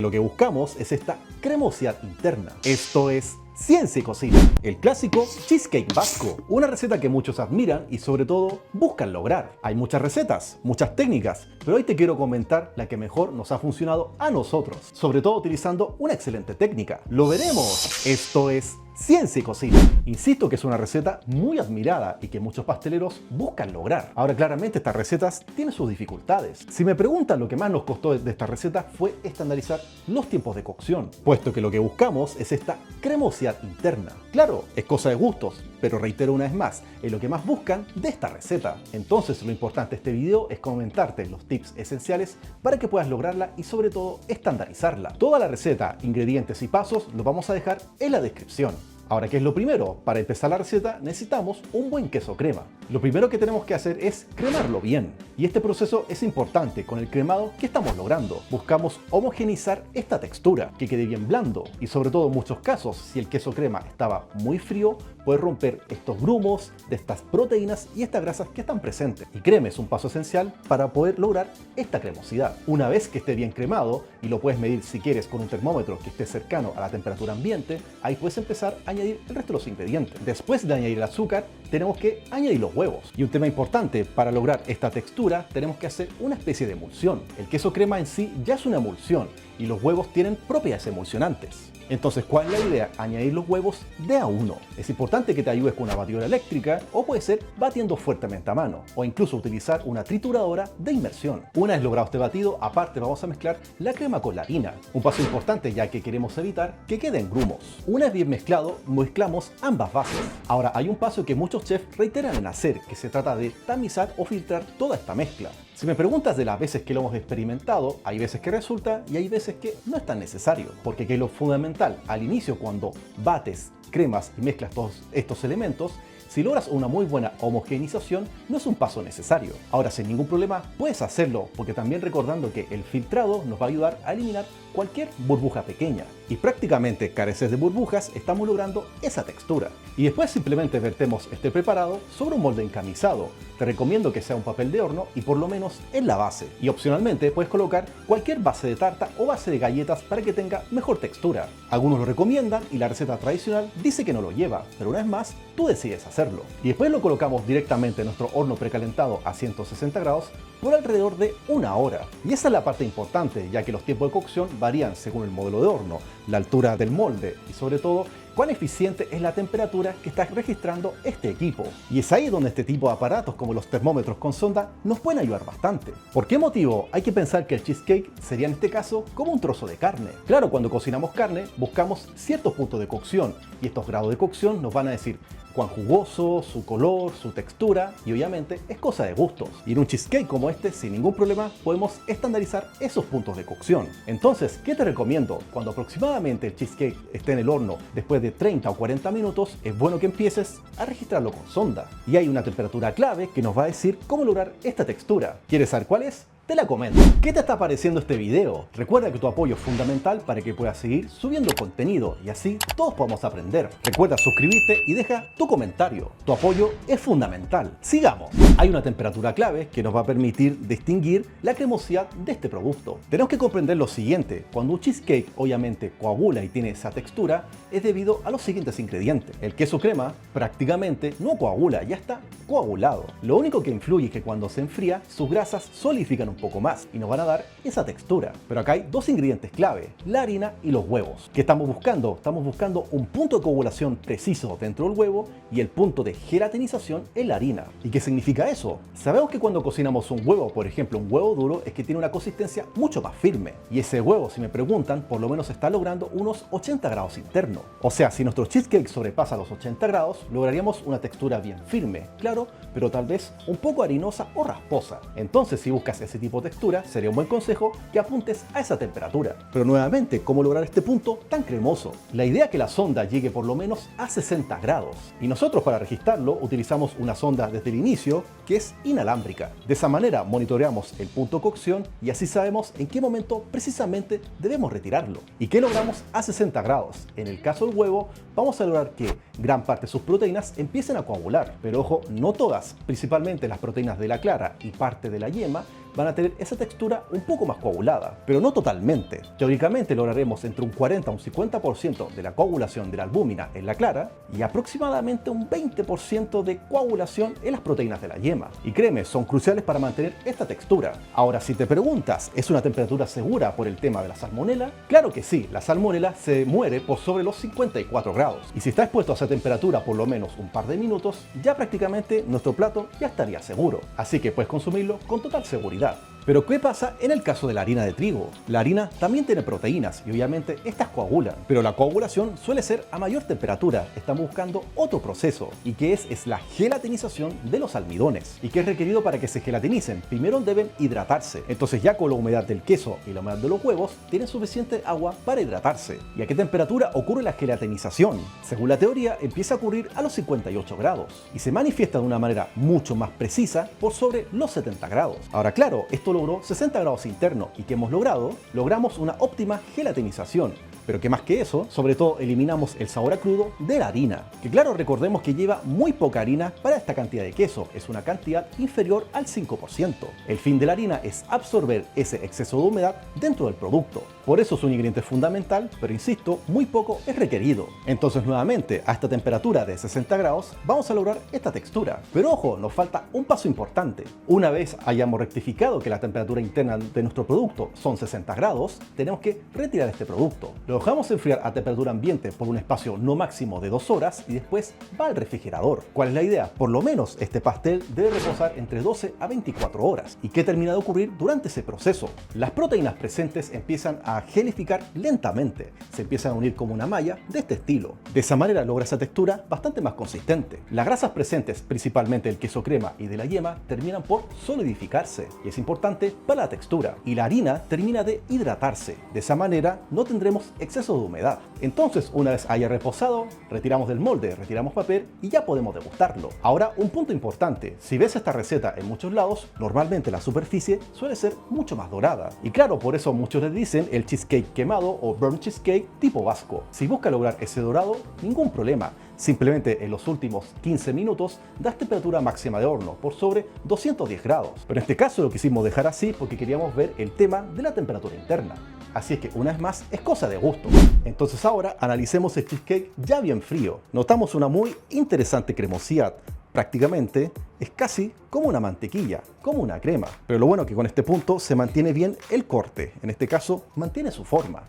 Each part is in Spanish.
Lo que buscamos es esta cremosidad interna. Esto es Ciencia y Cocina, el clásico cheesecake vasco, una receta que muchos admiran y sobre todo buscan lograr. Hay muchas recetas, muchas técnicas, pero hoy te quiero comentar la que mejor nos ha funcionado a nosotros, sobre todo utilizando una excelente técnica. ¡Lo veremos! Esto es Ciencia y Cocina. Insisto que es una receta muy admirada y que muchos pasteleros buscan lograr. Ahora, claramente estas recetas tienen sus dificultades. Si me preguntan, lo que más nos costó de esta receta fue estandarizar los tiempos de cocción, puesto que lo que buscamos es esta cremosidad interna. Claro, es cosa de gustos, pero reitero una vez más, es lo que más buscan de esta receta. Entonces lo importante de este video es comentarte los tips esenciales para que puedas lograrla y sobre todo estandarizarla. Toda la receta, ingredientes y pasos los vamos a dejar en la descripción. Ahora, ¿qué es lo primero? Para empezar la receta necesitamos un buen queso crema. Lo primero que tenemos que hacer es cremarlo bien. Y este proceso es importante con el cremado que estamos logrando. Buscamos homogeneizar esta textura, que quede bien blando. Y sobre todo en muchos casos, si el queso crema estaba muy frío, puede romper estos grumos de estas proteínas y estas grasas que están presentes. Y créeme, es un paso esencial para poder lograr esta cremosidad. Una vez que esté bien cremado, y lo puedes medir si quieres con un termómetro que esté cercano a la temperatura ambiente, ahí puedes empezar a añadir el resto de los ingredientes. Después de añadir el azúcar, tenemos que añadir los huevos. Y un tema importante, para lograr esta textura, tenemos que hacer una especie de emulsión. El queso crema en sí ya es una emulsión y los huevos tienen propiedades emulsionantes. Entonces, ¿cuál es la idea? Añadir los huevos de a uno. Es importante que te ayudes con una batidora eléctrica o puede ser batiendo fuertemente a mano o incluso utilizar una trituradora de inmersión. Una vez logrado este batido, aparte vamos a mezclar la crema con la harina. Un paso importante ya que queremos evitar que queden grumos. Una vez bien mezclado, mezclamos ambas bases. Ahora, hay un paso que muchos chefs reiteran en hacer, que se trata de tamizar o filtrar toda esta mezcla. Si me preguntas de las veces que lo hemos experimentado, hay veces que resulta y hay veces que no es tan necesario, porque ¿qué es lo fundamental? Al inicio, cuando bates, cremas y mezclas todos estos elementos, si logras una muy buena homogeneización, no es un paso necesario. Ahora, sin ningún problema, puedes hacerlo, porque también recordando que el filtrado nos va a ayudar a eliminar cualquier burbuja pequeña. Y prácticamente careces de burbujas, estamos logrando esa textura. Y después simplemente vertemos este preparado sobre un molde encamisado. Te recomiendo que sea un papel de horno y por lo menos en la base. Y opcionalmente puedes colocar cualquier base de tarta o base de galletas para que tenga mejor textura. Algunos lo recomiendan y la receta tradicional dice que no lo lleva, pero una vez más, tú decides hacerlo. Y después lo colocamos directamente en nuestro horno precalentado a 160 grados por alrededor de una hora. Y esa es la parte importante, ya que los tiempos de cocción varían según el modelo de horno, la altura del molde y sobre todo cuán eficiente es la temperatura que está registrando este equipo. Y es ahí donde este tipo de aparatos como los termómetros con sonda nos pueden ayudar bastante. ¿Por qué motivo? Hay que pensar que el cheesecake sería en este caso como un trozo de carne. Claro, cuando cocinamos carne buscamos ciertos puntos de cocción y estos grados de cocción nos van a decir cuán jugoso, su color, su textura y obviamente es cosa de gustos. Y en un cheesecake como este, sin ningún problema, podemos estandarizar esos puntos de cocción. Entonces, ¿qué te recomiendo? Cuando aproximadamente el cheesecake esté en el horno después de 30 o 40 minutos, es bueno que empieces a registrarlo con sonda. Y hay una temperatura clave que nos va a decir cómo lograr esta textura. ¿Quieres saber cuál es? Te la comento. ¿Qué te está pareciendo este video? Recuerda que tu apoyo es fundamental para que puedas seguir subiendo contenido y así todos podamos aprender. Recuerda suscribirte y deja tu comentario. Tu apoyo es fundamental. Sigamos. Hay una temperatura clave que nos va a permitir distinguir la cremosidad de este producto. Tenemos que comprender lo siguiente. Cuando un cheesecake obviamente coagula y tiene esa textura, es debido a los siguientes ingredientes. El queso crema prácticamente no coagula, ya está coagulado. Lo único que influye es que cuando se enfría, sus grasas solidifican un poco más y nos van a dar esa textura. Pero acá hay dos ingredientes clave, la harina y los huevos. ¿Qué estamos buscando? Estamos buscando un punto de coagulación preciso dentro del huevo y el punto de gelatinización en la harina. ¿Y qué significa eso? Sabemos que cuando cocinamos un huevo, por ejemplo un huevo duro, es que tiene una consistencia mucho más firme. Y ese huevo, si me preguntan, por lo menos está logrando unos 80 grados internos. O sea, si nuestro cheesecake sobrepasa los 80 grados, lograríamos una textura bien firme, claro, pero tal vez un poco harinosa o rasposa. Entonces, si buscas ese tipo de textura, sería un buen consejo que apuntes a esa temperatura. Pero nuevamente, ¿cómo lograr este punto tan cremoso? La idea es que la sonda llegue por lo menos a 60 grados. Y nosotros para registrarlo utilizamos una sonda desde el inicio que es inalámbrica. De esa manera monitoreamos el punto de cocción y así sabemos en qué momento precisamente debemos retirarlo. ¿Y qué logramos a 60 grados? En el caso del huevo, vamos a lograr que gran parte de sus proteínas empiecen a coagular. Pero ojo, no todas, principalmente las proteínas de la clara y parte de la yema, van a tener esa textura un poco más coagulada, pero no totalmente. Teóricamente lograremos entre un 40 a un 50% de la coagulación de la albúmina en la clara y aproximadamente un 20% de coagulación en las proteínas de la yema. Y créeme, son cruciales para mantener esta textura. Ahora, si te preguntas, ¿es una temperatura segura por el tema de la salmonela? Claro que sí, la salmonela se muere por sobre los 54 grados. Y si está expuesto a esa temperatura por lo menos un par de minutos, ya prácticamente nuestro plato ya estaría seguro. Así que puedes consumirlo con total seguridad. Pero ¿qué pasa en el caso de la harina de trigo? La harina también tiene proteínas y obviamente estas coagulan, pero la coagulación suele ser a mayor temperatura. Estamos buscando otro proceso y que es la gelatinización de los almidones. ¿Y qué es requerido para que se gelatinicen? Primero deben hidratarse. Entonces ya con la humedad del queso y la humedad de los huevos tienen suficiente agua para hidratarse. ¿Y a qué temperatura ocurre la gelatinización? Según la teoría empieza a ocurrir a los 58 grados y se manifiesta de una manera mucho más precisa por sobre los 70 grados. Ahora claro, esto logró 60 grados internos y ¿qué hemos logrado? Logramos una óptima gelatinización. Pero que más que eso, sobre todo eliminamos el sabor a crudo de la harina. Que claro, recordemos que lleva muy poca harina para esta cantidad de queso, es una cantidad inferior al 5%. El fin de la harina es absorber ese exceso de humedad dentro del producto. Por eso es un ingrediente fundamental, pero insisto, muy poco es requerido. Entonces nuevamente, a esta temperatura de 60 grados, vamos a lograr esta textura. Pero ojo, nos falta un paso importante. Una vez hayamos rectificado que la temperatura interna de nuestro producto son 60 grados, tenemos que retirar este producto. Lo dejamos enfriar a temperatura ambiente por un espacio no máximo de 2 horas y después va al refrigerador. ¿Cuál es la idea? Por lo menos este pastel debe reposar entre 12 a 24 horas. ¿Y qué termina de ocurrir durante ese proceso? Las proteínas presentes empiezan a gelificar lentamente, se empiezan a unir como una malla de este estilo. De esa manera logra esa textura bastante más consistente. Las grasas presentes, principalmente el queso crema y de la yema, terminan por solidificarse y es importante para la textura. Y la harina termina de hidratarse. De esa manera no tendremos exceso de humedad. Entonces, una vez haya reposado, retiramos del molde, retiramos papel y ya podemos degustarlo. Ahora, un punto importante. Si ves esta receta en muchos lados, normalmente la superficie suele ser mucho más dorada. Y claro, por eso muchos le dicen el cheesecake quemado o burnt cheesecake tipo vasco. Si busca lograr ese dorado, ningún problema. Simplemente en los últimos 15 minutos das temperatura máxima de horno por sobre 210 grados. Pero en este caso lo quisimos dejar así porque queríamos ver el tema de la temperatura interna. Así es que una vez más es cosa de gusto. Entonces ahora analicemos el cheesecake ya bien frío. Notamos una muy interesante cremosidad. Prácticamente es casi como una mantequilla, como una crema. Pero lo bueno es que con este punto se mantiene bien el corte. En este caso mantiene su forma.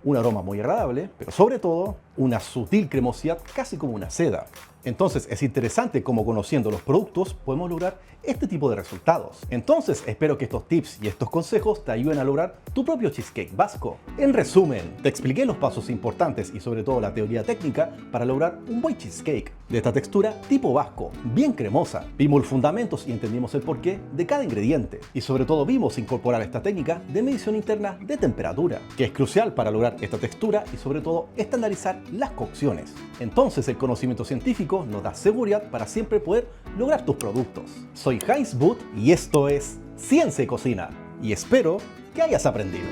Un aroma muy agradable, pero sobre todo una sutil cremosidad casi como una seda. Entonces es interesante cómo conociendo los productos podemos lograr este tipo de resultados. Entonces espero que estos tips y estos consejos te ayuden a lograr tu propio cheesecake vasco. En resumen, te expliqué los pasos importantes y sobre todo la teoría técnica para lograr un buen cheesecake de esta textura tipo vasco, bien cremosa. Vimos los fundamentos y entendimos el porqué de cada ingrediente. Y sobre todo vimos incorporar esta técnica de medición interna de temperatura, que es crucial para lograr esta textura y sobre todo estandarizar las cocciones. Entonces el conocimiento científico nos da seguridad para siempre poder lograr tus productos. Soy Heinz Butt y esto es Ciencia y Cocina y espero que hayas aprendido.